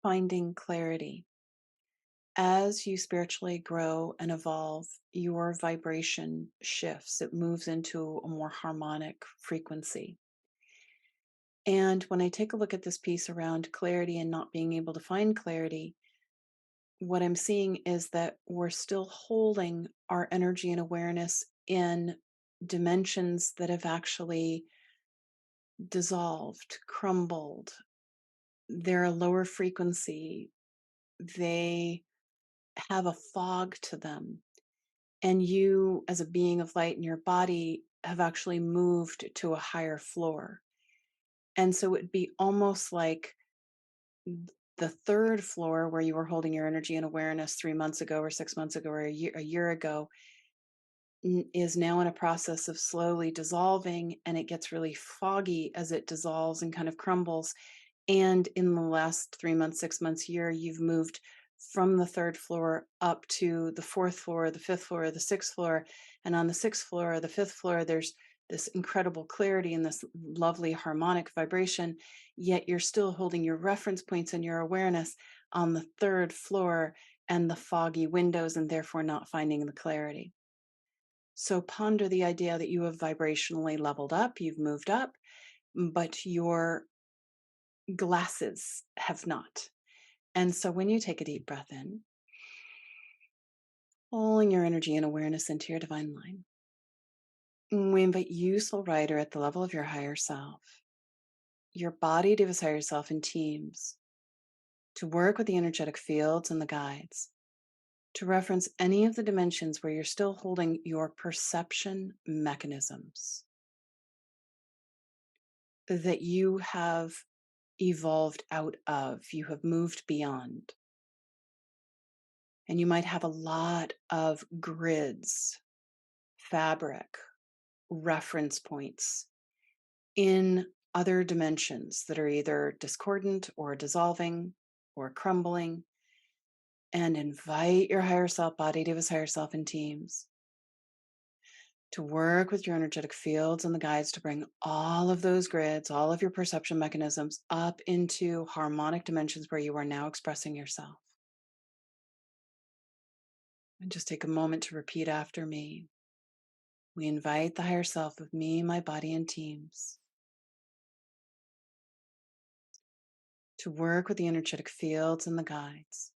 finding clarity. As you spiritually grow and evolve, your vibration shifts. It moves into a more harmonic frequency. And when I take a look at this piece around clarity and not being able to find clarity, what I'm seeing is that we're still holding our energy and awareness in dimensions that have actually dissolved, crumbled. They're a lower frequency. They have a fog to them. And you, as a being of light in your body, have actually moved to a higher floor. And so it'd be almost like the third floor where you were holding your energy and awareness 3 months ago or 6 months ago or a year ago is now in a process of slowly dissolving, and it gets really foggy as it dissolves and kind of crumbles. And in the last 3 months, 6 months, year, you've moved from the third floor up to the fourth floor, the fifth floor, the sixth floor. And on the sixth floor, the fifth floor, there's this incredible clarity and this lovely harmonic vibration. Yet you're still holding your reference points and your awareness on the third floor and the foggy windows, and therefore not finding the clarity. So ponder the idea that you have vibrationally leveled up, you've moved up, but your glasses have not. And so when you take a deep breath in, pulling your energy and awareness into your divine line, we invite you, soul rider, at the level of your higher self, your body to higher self in teams, to work with the energetic fields and the guides, to reference any of the dimensions where you're still holding your perception mechanisms that you have evolved out of, you have moved beyond. And you might have a lot of grids, fabric, reference points in other dimensions that are either discordant or dissolving or crumbling. And invite your higher self body to his higher self in teams to work with your energetic fields and the guides to bring all of those grids, all of your perception mechanisms up into harmonic dimensions where you are now expressing yourself. And just take a moment to repeat after me. We invite the higher self of me, my body, and teams to work with the energetic fields and the guides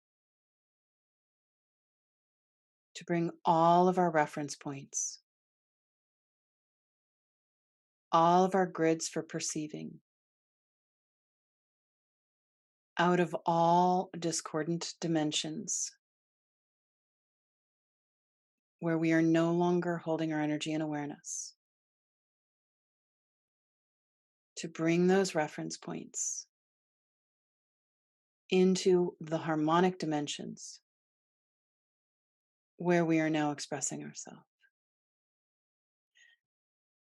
to bring all of our reference points, all of our grids for perceiving, out of all discordant dimensions where we are no longer holding our energy and awareness, to bring those reference points into the harmonic dimensions where we are now expressing ourselves.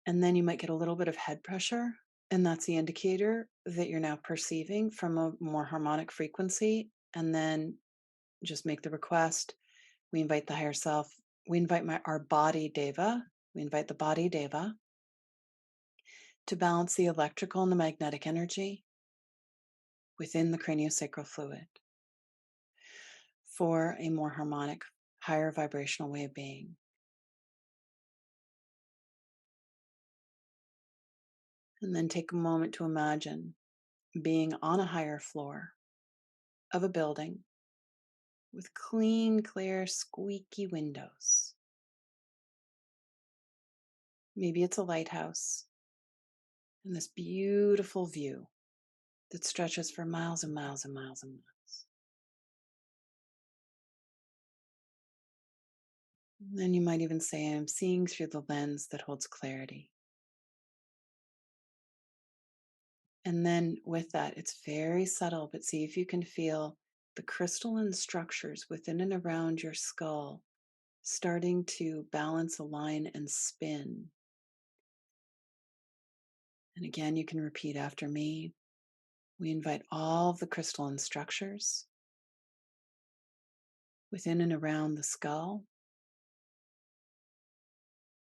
And then you might get a little bit of head pressure, and that's the indicator that you're now perceiving from a more harmonic frequency. And then just make the request. We invite the higher self. We invite our body deva. We invite the body deva to balance the electrical and the magnetic energy within the craniosacral fluid for a more harmonic, higher vibrational way of being. And then take a moment to imagine being on a higher floor of a building with clean, clear, squeaky windows. Maybe it's a lighthouse and this beautiful view that stretches for miles and miles and miles and miles. And then you might even say, I'm seeing through the lens that holds clarity. And then with that, it's very subtle, but see if you can feel the crystalline structures within and around your skull starting to balance, align, and spin. And again, you can repeat after me. We invite all of the crystalline structures within and around the skull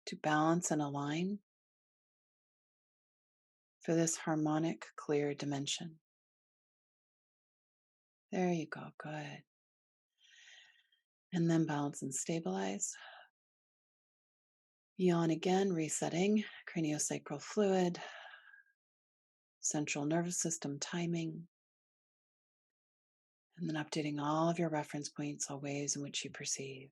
to balance and align for this harmonic, clear dimension. There you go. Good. And then balance and stabilize. Yawn again, resetting craniosacral fluid, central nervous system timing, and then updating all of your reference points, all ways in which you perceive.